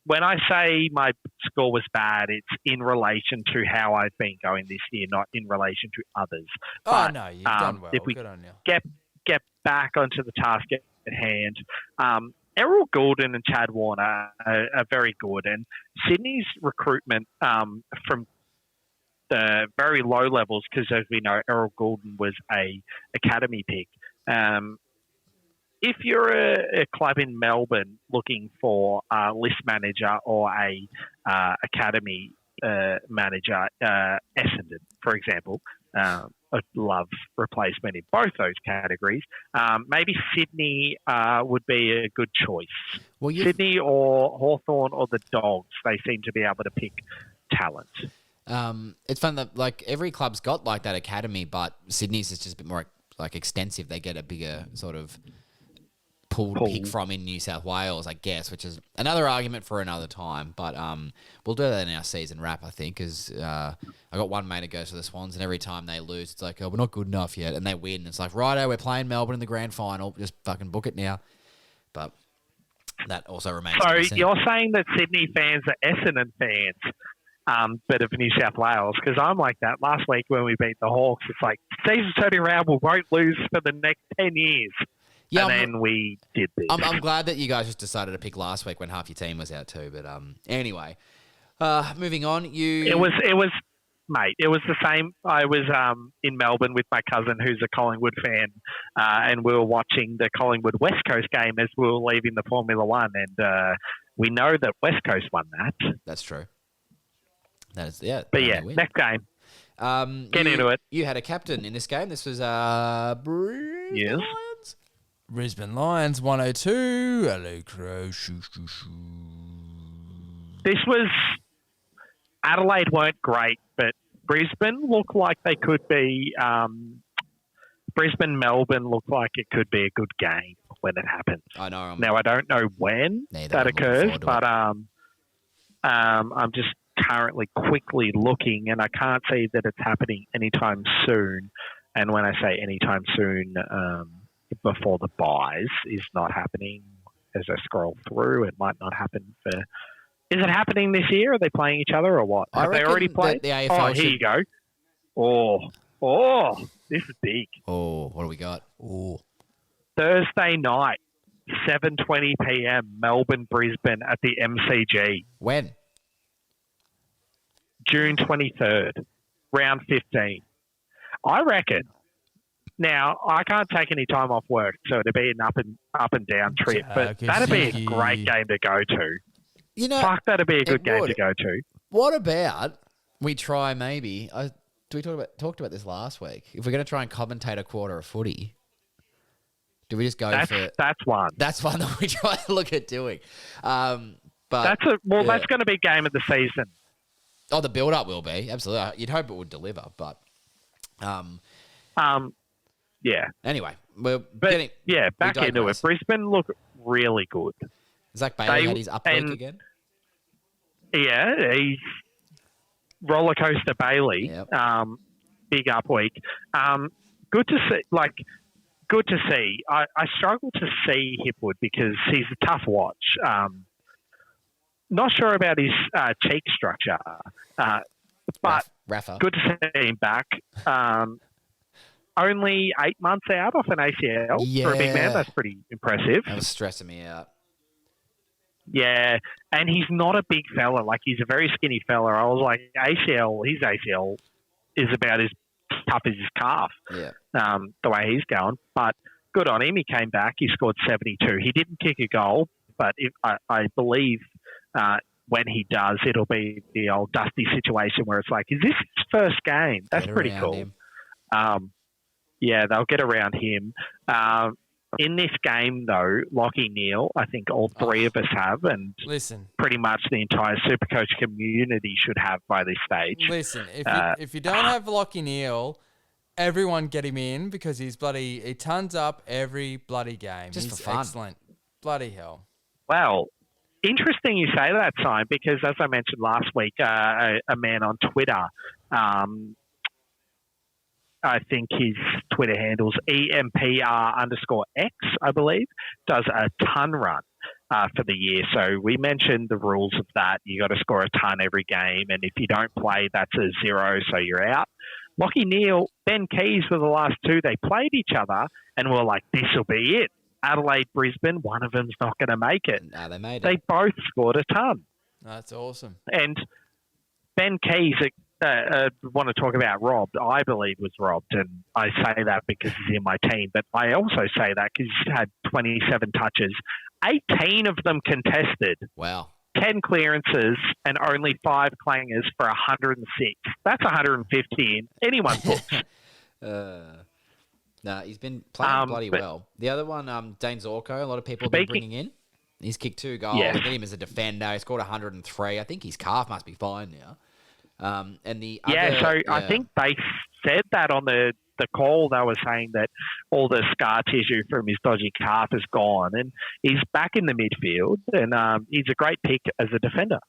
when I say my score was bad, it's in relation to how I've been going this year, not in relation to others. Oh, But, no, you've done well. If we Good on you. get back onto the task at hand, Errol Goulden and Chad Warner are very good, and Sydney's recruitment from the very low levels, because as we know, Errol Goulden was a academy pick. If you're a club in Melbourne looking for a list manager or a academy manager, Essendon, for example, I'd love replacement in both those categories. Maybe Sydney would be a good choice. Well, Sydney or Hawthorn or the Dogs, they seem to be able to pick talent. It's fun that like every club's got like that academy, but Sydney's is just a bit more like extensive. They get a bigger sort of pool to pick from in New South Wales, I guess, which is another argument for another time. But we'll do that in our season wrap, I think, because I got one mate who goes to the Swans, and every time they lose, it's like, oh, we're not good enough yet, and they win. It's like, righto, we're playing Melbourne in the grand final. Just fucking book it now. But that also remains. So you're saying that Sydney fans are Essendon fans, but of New South Wales? Because I'm like that. Last week when we beat the Hawks, it's like, season's turning around, we won't lose for the next 10 years. Yeah, and then we did this. I'm glad that you guys just decided to pick last week when half your team was out too. But anyway, moving on. It was the same. I was in Melbourne with my cousin who's a Collingwood fan, and we were watching the Collingwood West Coast game as we were leaving the Formula One, and we know that West Coast won that. That's true. That is, But yeah, next game. Get into it. You had a captain in this game. This was Yes. Brisbane Lions 102. Hello, Crow. Shoo, shoo, shoo. This was Adelaide weren't great, but Brisbane looked like they could be. Brisbane Melbourne looked like it could be a good game when it happens. I know. Now I don't know when that occurs, but I'm just currently quickly looking, and I can't see that it's happening anytime soon. And when I say anytime soon, before the buys is not happening. As I scroll through, it might not happen for. Is it happening this year? Are they playing each other or what? Have they already played? The AFL here you go. Oh, this is big. Oh, what do we got? Oh, Thursday night, 7:20 p.m. Melbourne, Brisbane at the MCG. When? June 23rd, round 15. I reckon. Now, I can't take any time off work, so it'd be an up and down trip, but that'd be a great game to go to. You know, fuck, that'd be a good game to go to. What about we try maybe? We talked about this last week? If we're going to try and commentate a quarter of footy, do we just go for? That's one. That's one that we try to look at doing. But that's going to be game of the season. Oh, the build up will be absolutely. You'd hope it would deliver, but yeah. Anyway, back into it. Brisbane look really good. Zach Bailey had his up week again. Yeah, he's roller coaster Bailey. Yep. Big up week. Good to see. Good to see. I struggle to see Hipwood because he's a tough watch. Not sure about his cheek structure, but Rafa. Good to see him back. Only 8 months out off an ACL for a big man. That's pretty impressive. That was stressing me out. Yeah, and he's not a big fella. Like, he's a very skinny fella. I was like, his ACL is about as tough as his calf, the way he's going. But good on him. He came back. He scored 72. He didn't kick a goal, but I believe when he does, it'll be the old Dusty situation where it's like, is this his first game? That's pretty cool. Yeah, they'll get around him. In this game, though, Lachie Neale, I think all three of us have, and pretty much the entire SuperCoach community should have by this stage. Listen, if you don't have Lachie Neale, everyone get him in because he tons up every bloody game. Just he's for fun. Excellent. Bloody hell. Well, interesting you say that, Sime, because as I mentioned last week, a man on Twitter, I think his Twitter handle's EMPR_X, I believe, does a ton run for the year. So we mentioned the rules of that. You got to score a ton every game, and if you don't play, that's a 0, so you're out. Lachie Neale, Ben Keys were the last two. They played each other, and we're like, this will be it. Adelaide, Brisbane, one of them's not going to make it. No, they made it. They both scored a ton. That's awesome. And Ben Keys, want to talk about robbed, I believe was robbed. And I say that because he's in my team. But I also say that because he's had 27 touches, 18 of them contested. Wow. 10 clearances and only 5 clangers for 106. That's 150 in anyone's books. No, he's been playing bloody well. The other one, Dane Zorko, a lot of people have been bringing in. He's kicked 2 goals. Yeah. Get him as a defender. He scored 103. I think his calf must be fine now. And the I think they said that on the call. They were saying that all the scar tissue from his dodgy calf is gone, and he's back in the midfield, and he's a great pick as a defender.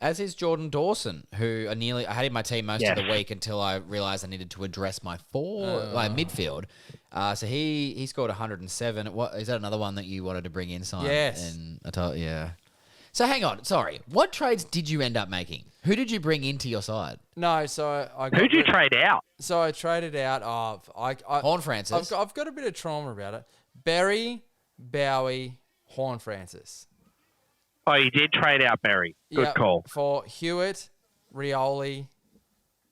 As is Jordan Dawson, who I had in my team most of the week until I realised I needed to address my midfield. So he scored 107. What is that? Another one that you wanted to bring in, Sime? Yes. And I told So hang on, sorry. What trades did you end up making? Who did you bring into your side? No, so I got Who'd you trade out? So I traded out of Horn Francis. I've got a bit of trauma about it. Berry, Bowie, Horn Francis. Oh, you did trade out Berry. Good call. For Hewitt, Rioli,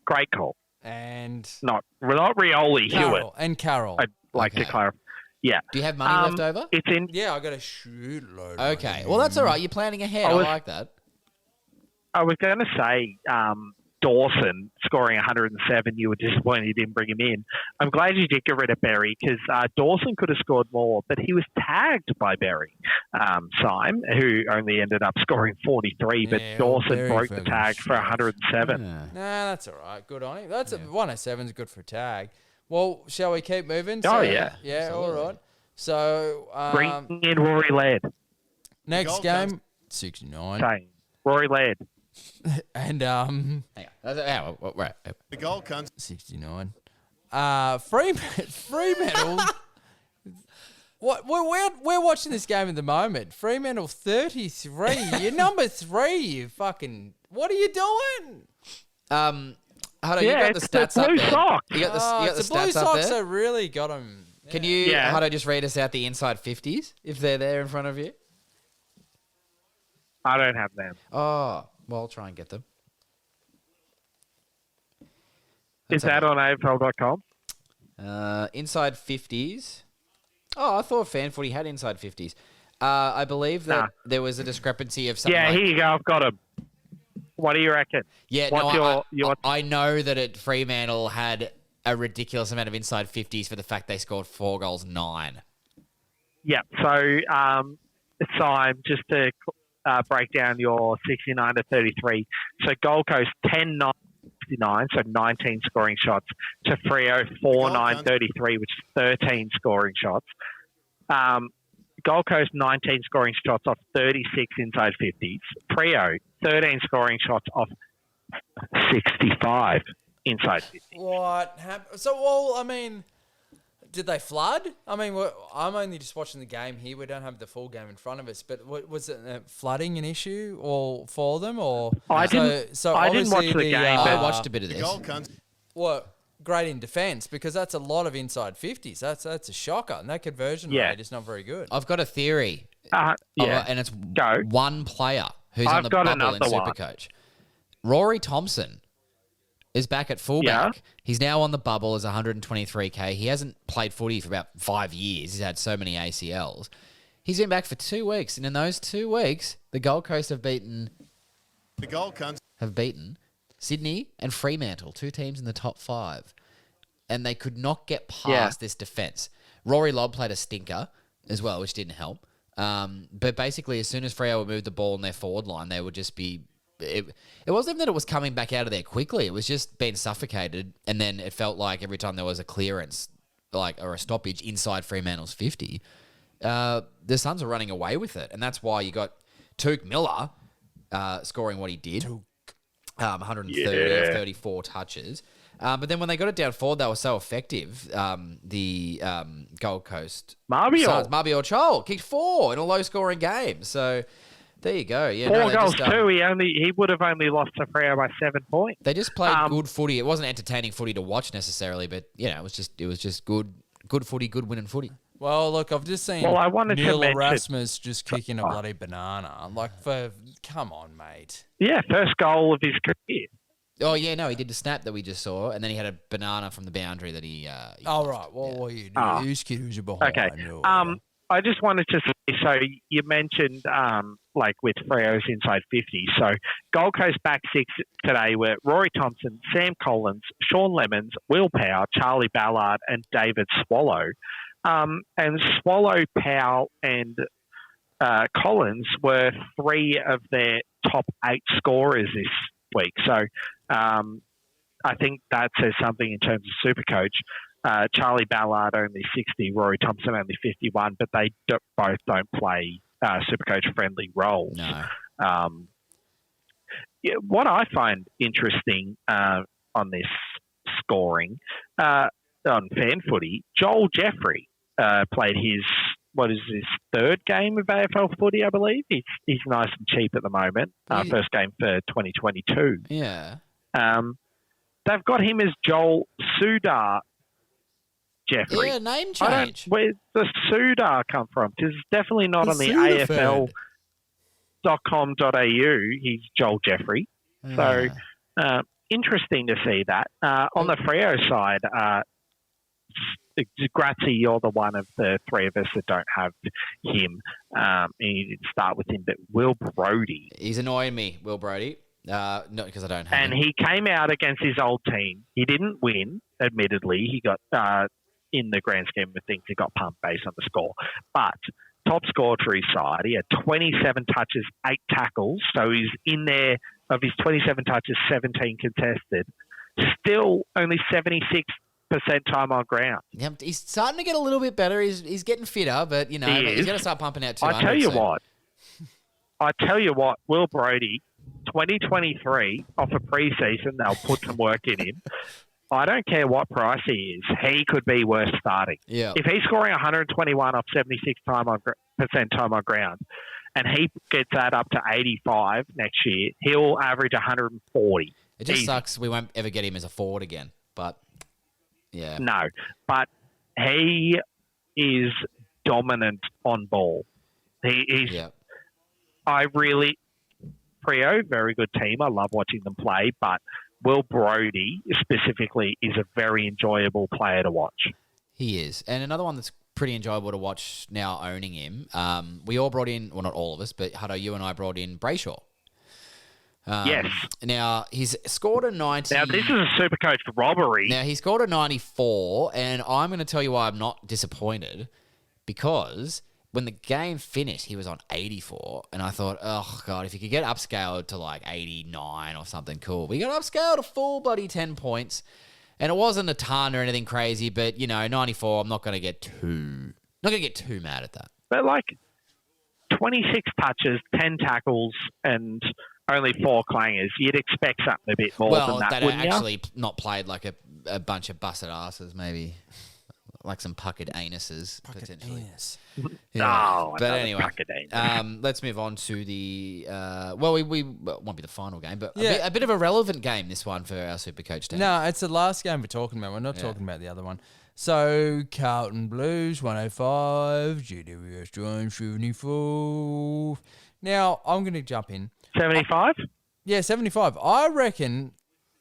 Great call. and Not Rioli, Hewitt. Carroll. I'd like to clarify. Yeah. Do you have money left over? It's in. Yeah, I got a shootload. Okay. Well, that's all right. You're planning ahead. I like that. I was going to say Dawson scoring 107. You were disappointed you didn't bring him in. I'm glad you did get rid of Berry because Dawson could have scored more, but he was tagged by Berry, Sime, who only ended up scoring 43. But Dawson broke the tag for 107. Nah, that's all right. Good on him. That's 107 is good for a tag. Well, shall we keep moving? Oh, yeah. Yeah, absolutely. All right. So bring in Rory Laird. Next game, 69. Same. Rory Laird. And Hang on. Right. The goal comes 69. Fremantle. What we're watching this game at the moment. Fremantle 33. You're number 3. You fucking. What are you doing? Huddo, you got the stats up blue there. sock. You got the the blue stats up socks there. that really got him. Can you, Huddo, just read us out the inside 50s if they're there in front of you? I don't have them. Oh, well, I'll try and get them. Is that on AFL.com? Inside 50s. Oh, I thought FanFooty had inside 50s. I believe that there was a discrepancy of something. Yeah, here you go. I've got them. What do you reckon? Yeah, I know that at Fremantle had a ridiculous amount of inside 50s for the fact they scored 4 goals, 9. Yeah. So, Sime, just to break down your 69 to 33. So Gold Coast 10-9, 69, so 19 scoring shots, to Freo 4-9, 33, which is 13 scoring shots. Gold Coast 19 scoring shots off 36 inside 50s. Freo 13 scoring shots off 65 inside 50s. What happened? So, well, I mean, did they flood? I mean, I'm only just watching the game here. We don't have the full game in front of us. But was it flooding an issue or for them? Or I didn't watch the game. I watched a bit of this. What? Great in defence because that's a lot of inside 50s. That's a shocker. And that conversion rate is not very good. I've got a theory. Yeah. And it's Go. one player who's on the got bubble in another one. Supercoach. Rory Thompson is back at fullback. Yeah. He's now on the bubble as 123k. He hasn't played footy for about 5 years. He's had so many ACLs. He's been back for 2 weeks, and in those 2 weeks, the Gold Coast have beaten Sydney and Fremantle, 2 teams in the top 5, and they could not get past this defence. Rory Lobb played a stinker as well, which didn't help. But basically, as soon as Freo would move the ball in their forward line, they would just be. It wasn't even that it was coming back out of there quickly. It was just being suffocated, and then it felt like every time there was a clearance, or a stoppage inside Fremantle's 50, the Suns were running away with it, and that's why you got Tuke Miller scoring what he did, 130 of 34 touches. But then when they got it down forward, they were so effective. The Gold Coast Suns, Mabior Chol kicked 4 in a low-scoring game. So there you go. Yeah, 4 goals too. He would have only lost to Freo by 7 points. They just played good footy. It wasn't entertaining footy to watch necessarily, but it was just good footy, good winning footy. Well, look, I've just seen I wanted to Neil mention- Erasmus just kicking a bloody banana. Come on, mate. Yeah, first goal of his career. Oh, yeah, no, he did the snap that we just saw, and then he had a banana from the boundary that he Oh, left. right. Well, Yeah. whose kid was behind? Okay. you? I just wanted to say, so you mentioned with Freo's inside 50. So Gold Coast back six today were Rory Thompson, Sam Collins, Sean Lemons, Will Powell, Charlie Ballard, and David Swallow. And Swallow, Powell, and Collins were three of their top 8 scorers this week. So I think that says something in terms of SuperCoach. Charlie Ballard only 60, Rory Thompson only 51, but they both don't play SuperCoach friendly roles. No. What I find interesting on this scoring on fan footy, Joel Jeffrey played his third game of AFL footy, I believe. He's nice and cheap at the moment. First game for 2022. Yeah. They've got him as Joel Sudar Jeffrey. Yeah, name change. Where does Sudar come from? Because it's definitely not on the Sudafed. AFL.com.au. He's Joel Jeffrey. So interesting to see that. On the Freo side, Grazzi, you're the one of the three of us that don't have him. You didn't start with him, but Will Brodie. He's annoying me, Will Brodie. Not because I don't have And him. he came out against his old team. He didn't win, admittedly. He got, in the grand scheme of things, he got pumped based on the score. But top scorer for his side, he had 27 touches, 8 tackles. So he's in there, of his 27 touches, 17 contested. Still only 76% time on ground. Yeah, he's starting to get a little bit better. He's getting fitter, but He he's is. going to start pumping out 200. I tell you what, Will Brodie, 2023, off a preseason, they'll put some work in him. I don't care what price he is. He could be worth starting. Yeah. If he's scoring 121 off 76% time on ground, and he gets that up to 85 next year, he'll average 140. It just Easy. sucks we won't ever get him as a forward again. But, yeah. No, but he is dominant on ball. He's. Yeah. Freo, very good team. I love watching them play, but Will Brodie specifically is a very enjoyable player to watch. He is. And another one that's pretty enjoyable to watch now owning him, we all brought in, well, not all of us, but Huddo, you and I brought in Brayshaw. Yes. Now, he's scored a 90. Now, this is a SuperCoach robbery. Now, he scored a 94, and I'm going to tell you why I'm not disappointed, because when the game finished, he was on 84, and I thought, oh, God, if you could get upscaled to like 89 or something cool. We got upscaled to full bloody 10 points, and it wasn't a ton or anything crazy, but, 94, I'm not going to get too mad at that. But 26 touches, 10 tackles, and only 4 clangers. You'd expect something a bit more than that, they'd wouldn't you? actually not played like a bunch of busted asses, maybe. Like some puckered anuses, potentially. Oh, But another anyway, puckered anus. let's move on to the... we won't be the final game, but Yeah. a bit of a relevant game, this one, for our SuperCoach team. No, it's the last game we're talking about. We're not talking about the other one. So, Carlton Blues, 105, GWS Giants, 74. Now, I'm going to jump in. 75? Yeah, 75. I reckon,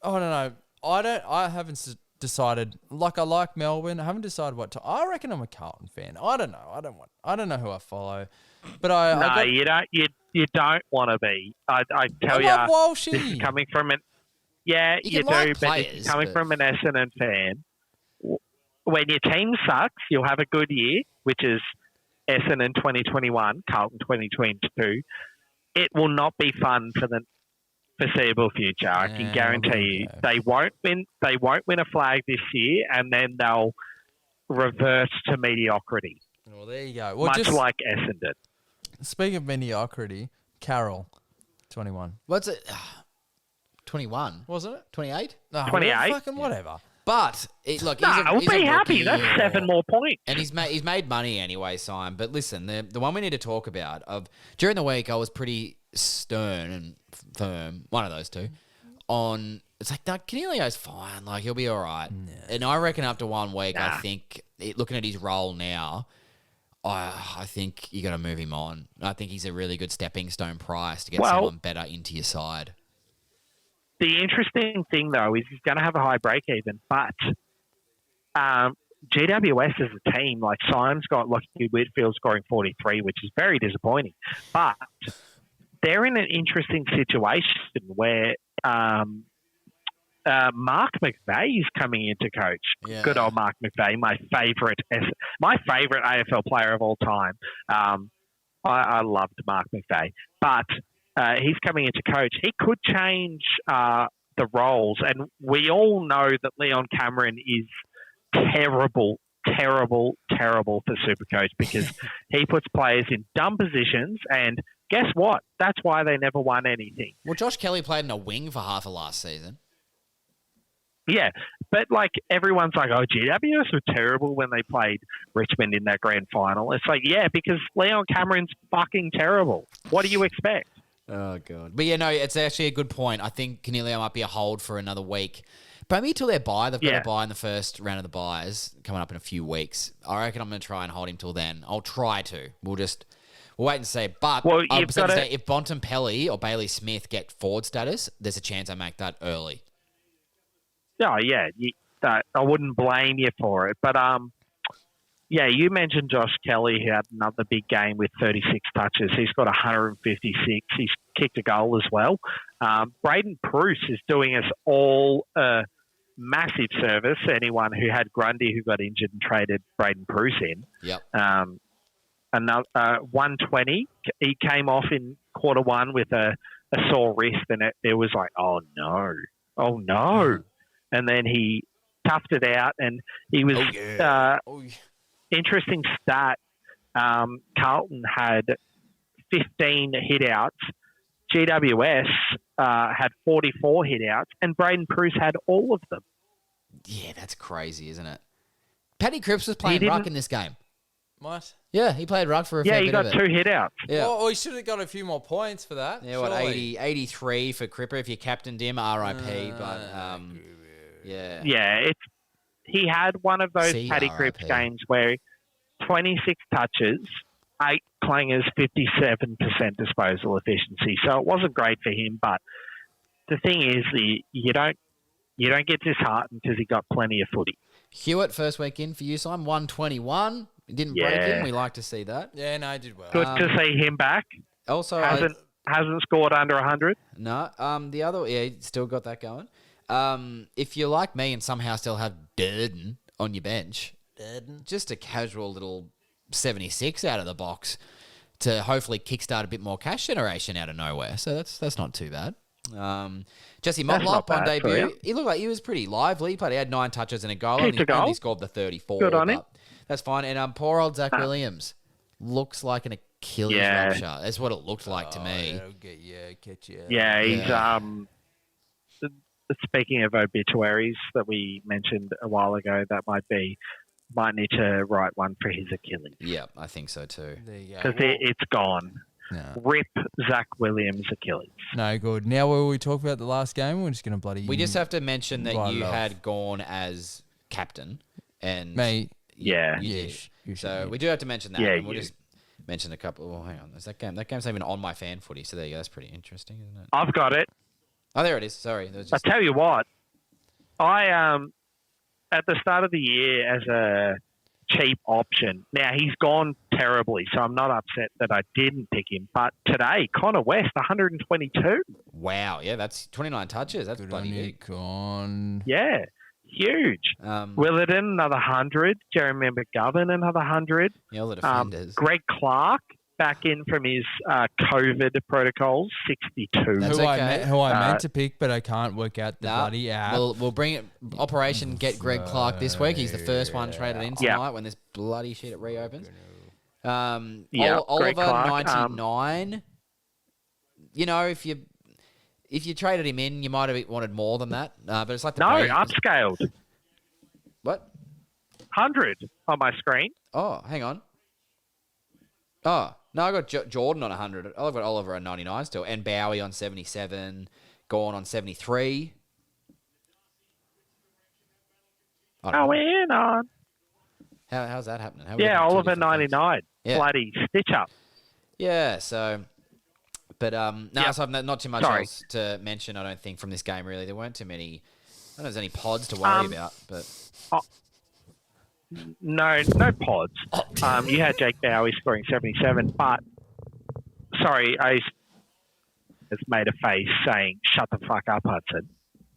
I don't know. I haven't decided, I like Melbourne. I haven't decided what to. I reckon I'm a Carlton fan. I don't know. I don't know who I follow. But You don't. You don't want to be. I tell you, love Walshy. this is coming from an. Yeah, You you can do, like but players, it's coming but- from an Essendon fan. When your team sucks, you'll have a good year, which is Essendon 2021, Carlton 2022. It will not be fun for the foreseeable future. I can Yeah, guarantee you. okay. They won't win. They won't win a flag this year, and then they'll revert to mediocrity, Well, there you go. Well, much just like Essendon. speaking of mediocrity, Carroll, 21. What's it? 21? Wasn't it? 28? No, 28? Fucking whatever. But, he's No, a be happy. rookie. That's 7 more points. And he's made money anyway, Sime. But listen, the one we need to talk about, during the week, I was pretty stern and firm, one of those two, on, it's like, no, Canelio's fine. He'll be all right. And I reckon after 1 week, I think, looking at his role now, I think you got to move him on. I think he's a really good stepping stone price to get Well- someone better into your side. The interesting thing, though, is he's going to have a high break even, but GWS as a team, like Sime's got Lockie Whitfield scoring 43, which is very disappointing. But they're in an interesting situation where Mark McVeigh is coming into coach. Yeah. Good old Mark McVeigh, my favourite AFL player of all time. I loved Mark McVeigh, but he's coming into coach. He could change the roles, and we all know that Leon Cameron is terrible for SuperCoach because he puts players in dumb positions, and guess what? That's why they never won anything. Well, Josh Kelly played in a wing for half of last season. Yeah, but like everyone's like, oh, GWS were terrible when they played Richmond in that grand final. It's like, yeah, because Leon Cameron's fucking terrible. What do you expect? Oh, God. But, yeah, no, it's actually a good point. I think Canelio might be a hold for another week. Maybe till their bye. They've got a bye in the first round of the byes coming up in a few weeks. I reckon I'm going to try and hold him till then. I'll try to. We'll wait and see. But Well, I you've was going to gotta- say, if Bontempelli or Bailey Smith get forward status, there's a chance I make that early. Oh, yeah. I wouldn't blame you for it. But, yeah, you mentioned Josh Kelly, who had another big game with 36 touches. He's got 156. He's kicked a goal as well. Braden Pruce is doing us all a massive service. Anyone who had Grundy who got injured and traded Braden Pruce in. Yep. Another 120. He came off in quarter one with a sore wrist, and it was like, oh no. And then he toughed it out, and he was interesting stat. Carlton had 15 hit-outs. GWS had 44 hit-outs, and Braden Pruce had all of them. Yeah, that's crazy, isn't it? Paddy Cripps was playing ruck in this game. What? Yeah, he played ruck for a fair Yeah, he bit got of it. 2 hit-outs. Yeah. Well, he should have got a few more points for that. Yeah, what, surely. 83 for Cripper if you captained him, RIP, but yeah. Yeah, he had one of those Paddy Cripps CRIP. games where 26 touches, 8 clangers, 57% disposal efficiency. So it wasn't great for him, but the thing is, you don't get disheartened because he got plenty of footy. Hewitt, first week in for you, Sime, 121. He didn't break Yeah. in. We like to see that. Yeah, no, he did well. Good to see him back. Also, Hasn't scored under 100. no, the other, yeah, he still got that going. If you're like me and somehow still have Durden on your bench, just a casual little 76 out of the box to hopefully kickstart a bit more cash generation out of nowhere. So that's not too bad. Jesse That's not Motlop on bad for debut. you. He looked like he was pretty lively. He had 9 touches and a goal, Kicked and he a goal. only scored the 34. Good on him. but That's fine. And poor old Zach Williams looks like an Achilles Yeah. rupture. That's what it looked like to me. It'll get you, catch you. Yeah, he's Yeah. Speaking of obituaries that we mentioned a while ago, that might need to write one for his Achilles Yeah, I think so too. There you go. because it's gone. No. Rip Zach Williams' Achilles. No, good. Now, will we talk about the last game? We're just going to bloody... We just have to mention that Right you off. had gone as captain, and Mate, Yeah. you Yeah, did. you should So be. we do have to mention that. Yeah, and we'll you. just mention a couple. Oh, hang on, is that game? That game's not even on my fan footy. So there you go. That's pretty interesting, isn't it? I've got it. Oh, there it is. Sorry, that was I just tell you what, I at the start of the year as a cheap option. Now he's gone terribly, so I'm not upset that I didn't pick him. But today, Connor West, 122. wow. Yeah, that's 29 touches. That's good on bloody you, good. Con. Yeah, huge. Willerton, another 100. Jeremy McGovern, another 100. Yeah, all the defenders. Greg Clark, back in from his COVID protocols, 62. That's Who okay. I meant to pick, but I can't work out the Nah, bloody app. We'll bring it. Operation Get Greg Clark this week. He's the first one traded in Yeah. tonight when this bloody shit reopens. Yeah, Greg Oliver Clark, 99. You know, if you traded him in, you might have wanted more than that. But it's like the No, Braves- upscaled. What? 100 on my screen. Oh, hang on. Oh, no, I got Jordan on 100. I've got Oliver on 99 still. And Bowie on 77. Gorn on 73. I don't know. Going on. How's that happening? How are we Yeah, looking at two Oliver, different things? 99. Yeah. bloody stitch up. Yeah, so... But, Yep. so I've not too much Sorry. else to mention, I don't think, from this game, really. There weren't too many... I don't know if there's any pods to worry about, but... No pods. You had Jake Bowie scoring 77, but sorry, I has made a face saying, "Shut the fuck up, Hudson."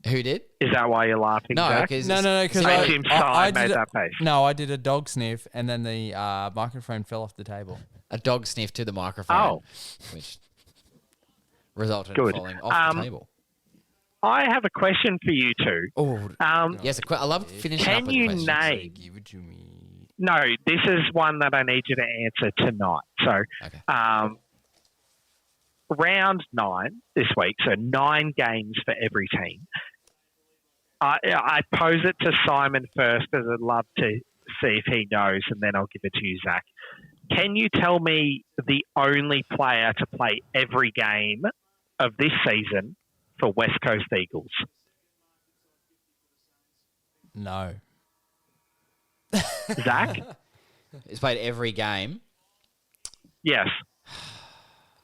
Who did? Is that why you're laughing, No, Zach? because... No, because I assume Sime made that face. No, I did a dog sniff, and then the microphone fell off the table. A dog sniffed to the microphone, Oh. which resulted Good. in falling off the table. I have a question for you two. Oh, yes, I love finishing up Can with you questions. name? Give it to me. No, this is one that I need you to answer tonight. So, Okay. round 9 this week, so 9 games for every team. I pose it to Simon first, because I'd love to see if he knows, and then I'll give it to you, Zach. Can you tell me the only player to play every game of this season for West Coast Eagles? No. Zach? He's played every game. Yes.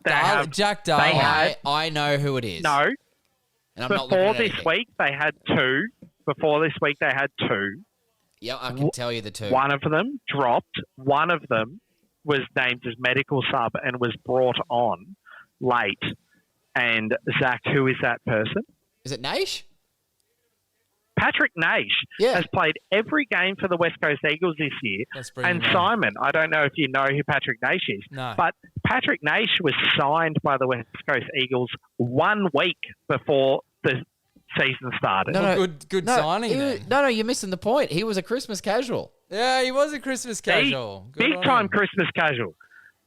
They have, Jack they Darwin. had- I know who it is. no. And I'm not Before looking at this anything. week, they had 2. Before this week, they had 2. Yeah, I can tell you the two. One of them dropped. One of them was named as medical sub and was brought on late. And Zach, who is that person? Is it Naish? Patrick Naish Yeah. has played every game for the West Coast Eagles this year. Let's bring And him on. Simon, I don't know if you know who Patrick Naish is, No. but Patrick Naish was signed by the West Coast Eagles 1 week before the season started. No, Well, good signing then. No, you're missing the point. He was a Christmas casual. Yeah, he was a Christmas casual. Good Big on time him. Christmas casual.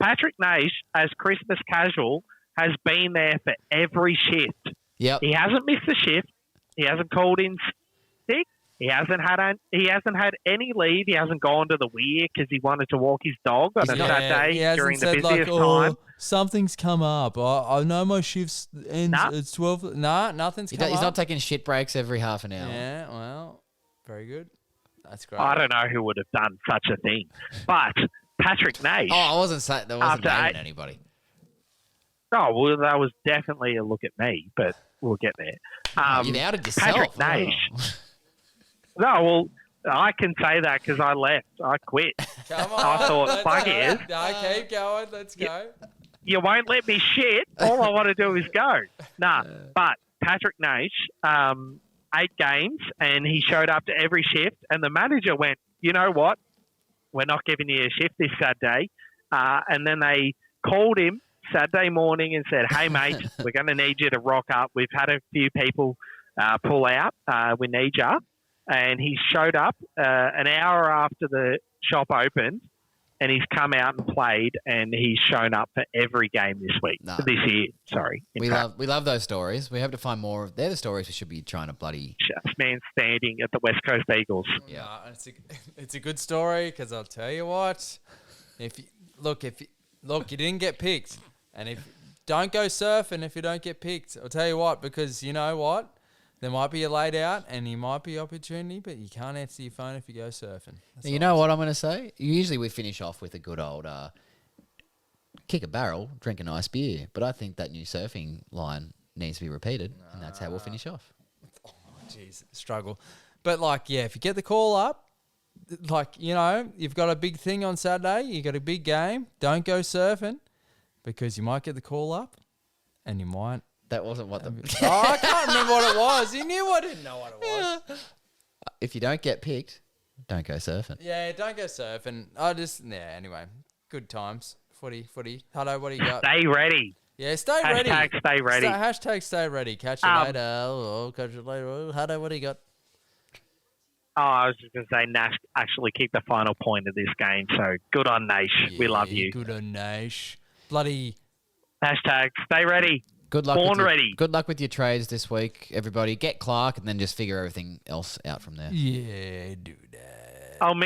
Patrick Naish, as Christmas casual, has been there for every shift. Yep. He hasn't missed a shift. He hasn't called in sick. He hasn't had any leave. He hasn't gone to the weir because he wanted to walk his dog on a He Saturday hasn't during the said busiest like, time. something's come up. I know my shift's ends. Nah. It's 12. Nah, nothing's come He's up. not taking shit breaks every half an hour. Yeah, well, very good. That's great. I don't know who would have done such a thing, but Patrick Naish. Oh, I wasn't saying that wasn't After naming eight- anybody. Oh, well, that was definitely a look at me, but we'll get there. You've outed yourself. Patrick Naish. No, well, I can say that because I left. I quit. Come on. I thought, let's fuck go. it. No, keep going. Let's go. You won't let me shit. All I want to do is go. Nah, but Patrick Naish, 8 games, and he showed up to every shift, and the manager went, you know what? We're not giving you a shift this Saturday. And then they called him Saturday morning and said, hey, mate, we're going to need you to rock up. We've had a few people pull out. We need you. And he showed up an hour after the shop opened, and he's come out and played, and he's shown up for every game this week. No. This year, sorry. In fact, We love those stories. We hope to find more. They're the stories we should be trying to bloody... just man standing at the West Coast Eagles. Yeah. No, it's a good story because I'll tell you what. If you didn't get picked, and if don't go surfing if you don't get picked, I'll tell you what, because you know what, there might be a laid out and you might be opportunity, but you can't answer your phone if you go surfing. That's You all know what I'm going to say? Usually we finish off with a good old kick a barrel, drink a nice beer. But I think that new surfing line needs to be repeated, and that's how we'll finish off. Jeez, struggle. But like, yeah, if you get the call up, like, you know, you've got a big thing on Saturday, you got a big game, don't go surfing because you might get the call up and you might. That wasn't what the... Oh, I can't remember what it was. You knew I didn't know what it was. If you don't get picked, don't go surfing. Yeah, don't go surfing. Anyway, good times. Footy. Huddo, what do you got? Stay ready. Yeah, stay ready. Hashtag stay ready. Hashtag stay ready. Catch you later. Oh, catch you later. Huddo, what do you got? Oh, I was just going to say Nash actually kicked the final point of this game, so good on Nash. We love you. Good on Nash. Bloody. Hashtag stay ready. Good luck. Born ready. Good luck with your trades this week, everybody. Get Clark and then just figure everything else out from there. Yeah, dude.